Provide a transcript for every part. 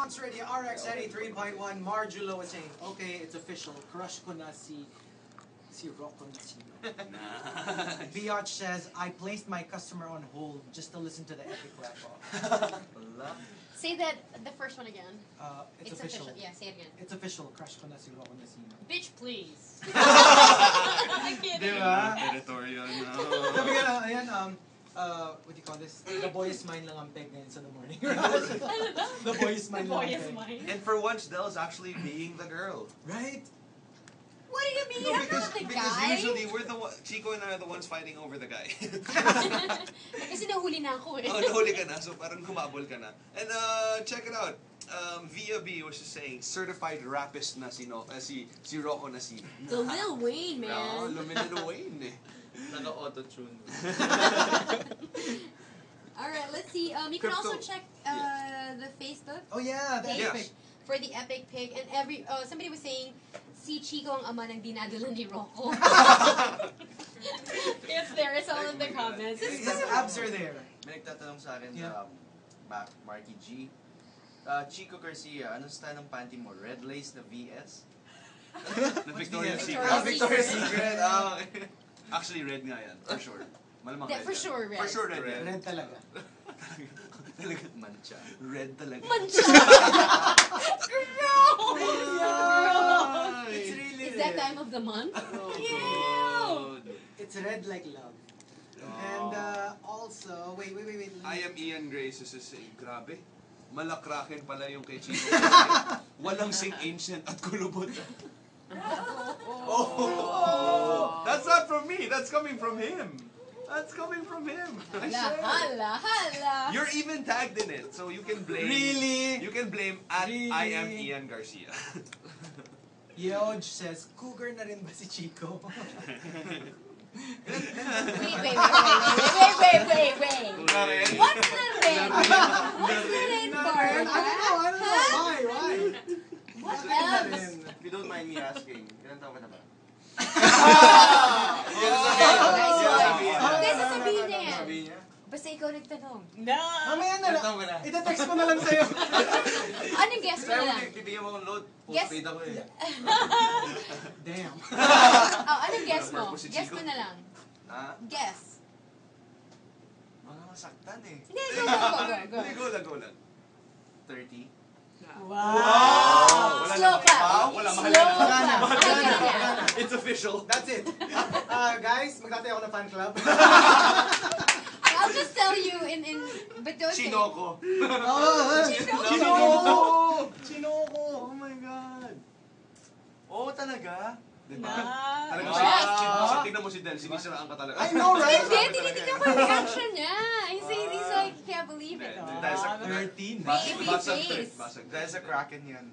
Bronx Radio RX 83.1. Marjulo was saying, okay, it's official. Crush ko na si Rocco Nasino. Biatch says, I placed my customer on hold just to listen to the epic rap-off. Say that, the first one again. It's official. Yeah, say it again. It's official. Crush ko na si Rocco Nasino. Bitch, please. I'm kidding. Diba? Editorial na. Sabi ka na, ayan, what do you call this? The boy is mine lang ang peg ngayon sa the morning. The boy is mine lang ang peg. And for once, Del's actually being the girl. Right? What do you mean? No, I'm not the because guy. usually we're the Chico and I are the ones fighting over the guy. Kasi nahuli na ako eh. Oh, nahuli ka na, so parang humabol ka na. And check it out. Via B was just saying, certified rapist na si Rocco Nasino. The Lil Wayne, man. No, Lil Wayne eh. Naka-auto-tune. Alright, let's see. You can also check the Facebook. Oh yeah, the epic. For the epic pic. And somebody was saying, si Chico ang ama ng dinadala ni Rocco. It's there. It's all in the comments. His abs are there. May nagtatanong sa akin, Marky G. Chico Garcia, anong style ng panty mo? Red lace na VS? Na Victoria's Secret. Victoria's Secret. Actually, red nga yan. For sure. Malamang red. For sure, red. For sure, red. Red talaga. Talaga. Mancha. Red talaga. Mancha! Gross! It's really Is that time of the month? Oh, it's red like love. And also, wait. I am Ian Grace is saying, grabe. Malakraken pala yung kay Chico. Walang sing ancient at kulubot. Oh. That's not from me. That's coming from him. That's coming from him. I swear. Hala. You're even tagged in it, so you can blame. Really? You can blame at I am Ian Garcia. Yoj says, cougar na rin ba si Chico? Wait. What's the red? What's the red bar? I don't know. Why? What else? If you don't mind me asking, ilan taon ka na ba? Okay, sasabihin niya yan. Sabihin niya? Basta ikaw nagtanong. Mamaya na lang. Ilan taon ka na? Ita-text ko na lang sa'yo. Anong guess mo na lang? Bibigyan mo akong load. Guess? Postpaid ako eh. Damn. Anong guess mo? Si Guess Chico. mo na lang. Ha? Guess. Mga masaktan eh. Hindi, go. Go lang. 30. Wow! Slow clap. Wala, Slow mahal clap. It's official. That's it. Guys, magtatay ako ng fan club. I'll just tell you but don't say. Chinoko. Chinoko. Oh my God. Oo talaga? Diba? Ah. Talagang tignan mo si Del, sinisiraan ka talaga. I know, right? Hindi, tinitignan ko yung reaction niya. He's like, can't believe it. Dahil sa 13. Baby Basag face. Basag. Dahil sa Kraken yan.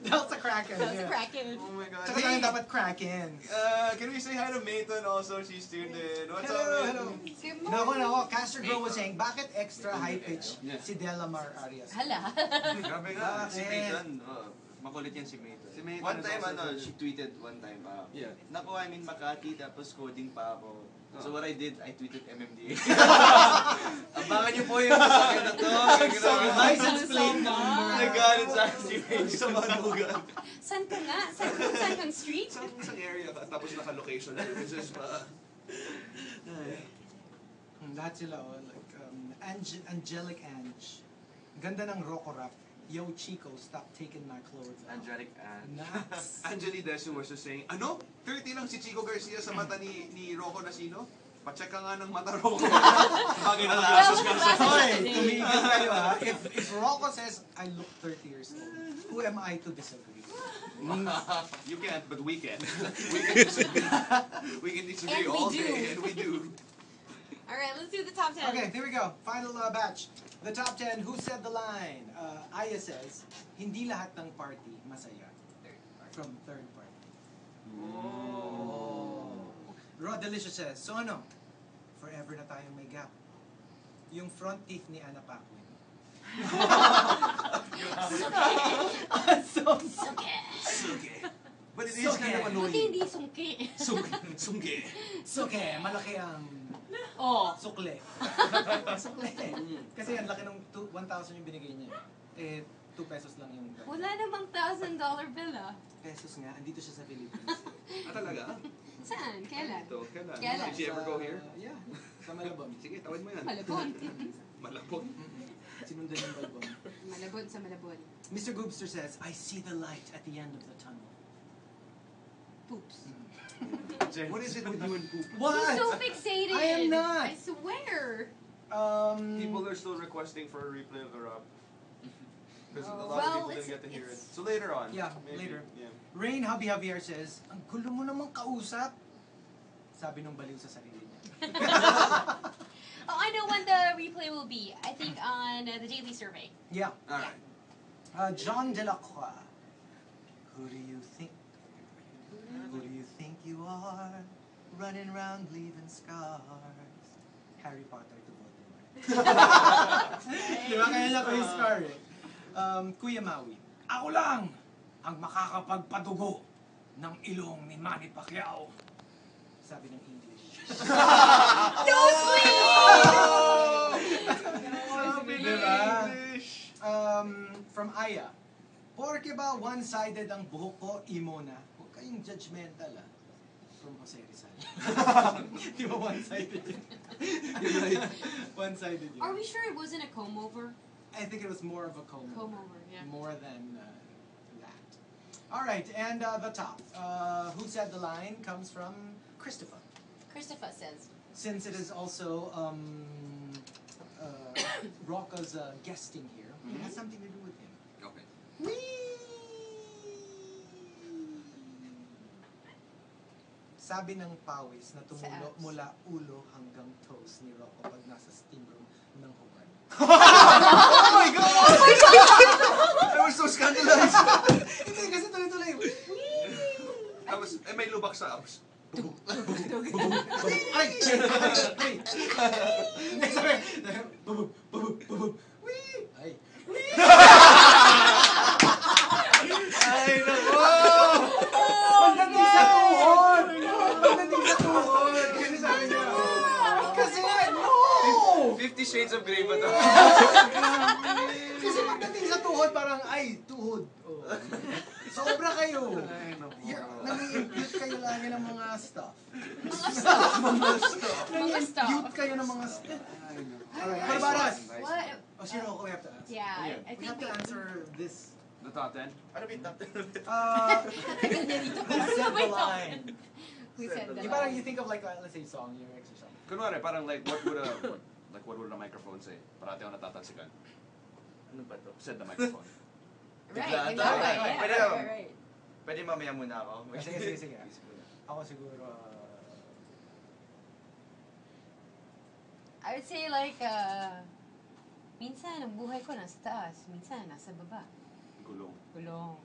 That's a Kraken. That was a Kraken. Oh my God. Tsaka tayo dapat Kraken. Can we say hi to Mayton also? She's tuned in. What's Hello. up, Mayton? Nako. Castro Girl was saying, bakit extra high pitch si Delamar Arias? Hala. Grabe nga. Si Bakit? Mayton. Makulit yan si Mayton. One time, she tweeted one time, naku, I'm in Makati, tapos coding pa ako. So what I did, I tweeted MMDA. Abangan niyo po yung sasakyan na to. License plate number. Nagalit sa akin si Mayton. Sa manugan. Saan ka nga? Saan kang street? Isang area ka, tapos naka-location services pa. Lahat sila, like, Angelic Ange. Ganda ng Rocco rap. Yo, Chico, stop taking my clothes off. Angelic Ange. Nice. Angeli Desu was just saying, ano? 30 lang si Chico Garcia sa mata ni Rocco Nasino? Pacheck ka nga ng mata, Rocco. Bagay na nakasos ka sa Hoy, tumigil kayo ha. If Rocco says, I look 30 years old, who am I to disagree? You can't, but we can. We can disagree. We can disagree And we all do. day, and we do. Alright, let's do the top 10. Okay, here we go. Final batch. The top 10, who said the line? Aya says, hindi lahat ng party masaya. From third party. Rod Delicious says, so ano? Forever na tayong may gap. Yung front teeth ni Ana Paquin. Suke. But it is kind of Buti annoying. hindi sungki. Suke. Suke, malaki ang Oh. sukle. Sukle. Kasi ang laki ng 1,000 yung binigay niya. Eh, 2 pesos lang yung bag. Wala namang $1,000 bill ah. Pesos nga, andito siya sa Philippines. Talaga? Saan? Kailan? Ito, kailan? Kailan? Did you ever go here? Yeah, sa Malabon. Sige, tawid mo yan. Malabon. Malapon. Sinundan yung Malabon. Malabon sa Malabon. Mr. Goobster says, I see the light at the end of the tunnel. Poops. What is it with you and poop? What? He's so fixated. I am not. I swear. People are still requesting for a replay of the rap. Because a lot Well, of people it's- didn't get to hear it. it's- So later on. Yeah, maybe. later. Yeah. Rain Hubby Javier says, ang gulo mo namang kausap. Sabi nung baliw sa sarili niya. Oh, I know when the replay will be. I think on the daily survey. Yeah. Alright. John Delacroix. Who do you think? Who do you think you are? Running around leaving scars. Harry Potter to Voldemort. Di ba kaya niya ko yung scar eh? Kuya Maui. Ako lang ang makakapagpadugo ng ilong ni Manny Pacquiao. Sabi ng English. No sleep! Diba? From Aya. Porke ba one-sided ang buhok ko, imo na? Huwag kayong judgmental ah. From Jose Rizal. Di ba one-sided yun? You're right. One-sided yun. Are we sure it wasn't a comb over? I think it was more of a comb. Comb over, yeah. More than that. Alright, and the top. Who said the line comes from Christopher. Christopher says. Since it is also Rocco's guesting here, it has something to do with him. Okay. Sabi ng pawis na tumulo Sa abs. mula ulo hanggang toes ni Rocco pag nasa steam room ng hubad. Oh my God! I was so scandalized. Hindi, kasi tuloy-tuloy. May lubak sa abs. Ay! Ay! Hindi, sabi. Bubub, bubub, bubub. Wee! Ay. Ay, nako! Pagdating sa tuhod! Pagdating sa tuhod! Kasi sabi niya. Kasi, no! 50 Shades of Grey ba to? Kasi pagdating sa tuhod, parang, ay, tuhod. Oh. Sobra kayo. Nang-i-impute kayo lagi ng mga stuff. Mga stuff. Nang-i-impute kayo ng mga stuff. Alright, what about us? What? Oh, si Rocco, we have to ask. Yeah, I We think have to answer this. The top 10? Ano ba yung top 10? Who said the line? Who said the Yung parang you think of like, let's say song, lyrics or something. Kunwari, parang like, what would a microphone say? Parati ako natatansikan. Ano ba to? Said the microphone. Right, Bigla like tayo. that, yeah, Pwede right, ba? right, right. Pwede mamaya muna ako. Sige. Ako siguro, I would say like, minsan ang buhay ko nasa taas, minsan nasa baba. Gulong. Gulong.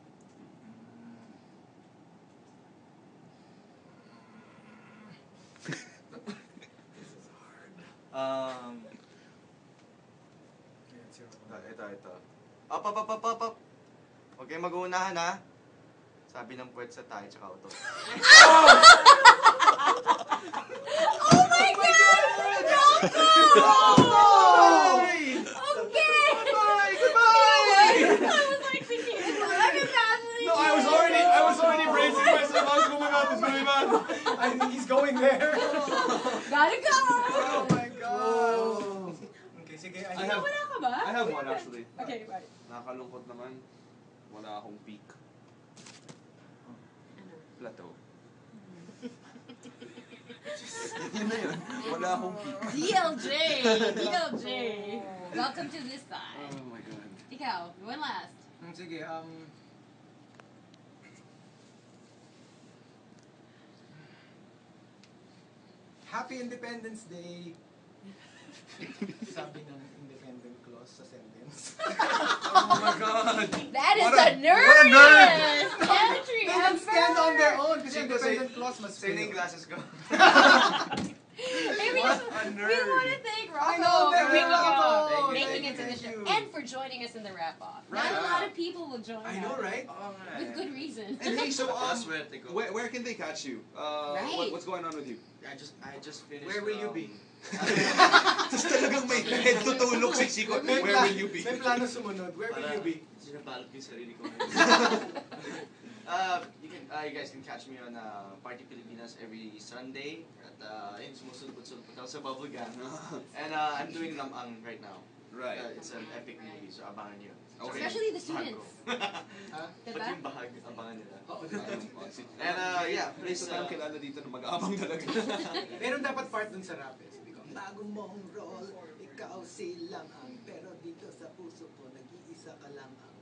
Ito. Up. Huwag kayong mag-uunahan ha. Sabi ng puwet sa tayo tsaka uto. Oh my God! Rocco! Okay! Goodbye! I was like thinking, I'm imagining No, I was already bracing myself. I was going out this really bad. I think he's going there. Gotta go! Oh my God. Okay, sige. I have- Wala ka ba? I have one actually. Okay, right. Nakakalungkot naman. Wala akong peak. Plateau. Yun na yun. Wala akong peak. DLJ! DLJ! Welcome to this side. Oh my God. Ikaw, one last. Sige, Happy Independence Day. Sabi ng independent clause sa sentence. Oh my God. That is What the a- nerdiest what entry They can stand on their ever! own kasi Chico, independent clause mas Sa'yo na yung glasses ko. Hey, we What just- a we nerd. want to thank I Rocco know, for thank making you, it Rocco. on, Thank making you, it to the thank show, you. and for joining us in the wrap-off. Not Right. a lot of people will join I know, us. right? With good reason. And hey, so Napakaswerte ko. where can they catch you? Right. What's going on with you? I just finished. Where will you be? Tapos talagang may head tutulog si Chico. Where will you be? May plano sumunod. Where will you be? Sinabalot ko yung sarili ko. You guys can catch me on Party Pilipinas every Sunday at yun, sumusulpot-sulpot ako sa Bubble Gang. And I'm doing Lamang right now. Right. It's an epic movie, so abangan nyo. Okay. Especially the students. Pati Diba? yung bahag, abangan nila. Oo. And yeah, please, Ito tayong kilala dito na mag-aabang talaga. Meron dapat part dun sa rap eh. Sabi ko, bago mong role, ikaw silang ang, pero dito sa puso ko, nag-iisa ka lang ang.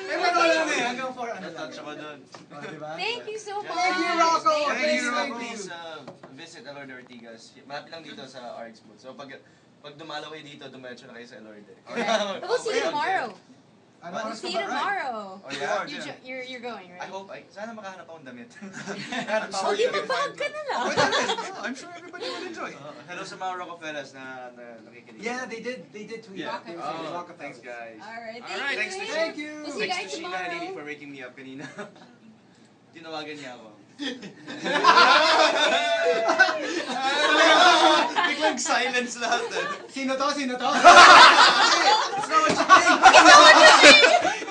Eh, pero alam eh, hanggang 4 ano lang. Natouch ako dun. Oh, diba? Thank you so much. Thank you, Rocco. Thank Thank you. you. Please visit Elord Ortigas. Malapit lang dito sa RX booth. So pag dumalaw kayo dito, dumiretso na kayo sa Elord eh. Right. We'll see you tomorrow. Ano We'll oras see ka you ba? tomorrow. Oh yeah? You're going, I right? hope, sana makahanap akong damit. Oh, di mapahag ka na lang. I'm sure everybody will enjoy. Hello sa mga Rockefellers na nakikinig. Yeah, they did tweet. Yeah. They were saying Oh, Rockefeller. thanks guys. Alright, Alright, thank you. Thank you. We'll see you Thanks guys to Sheena tomorrow. Hanini for waking me up kanina. Tinawagan niya ako. Biglang silence lahat eh. Sino to? Sino to? It's not what you think.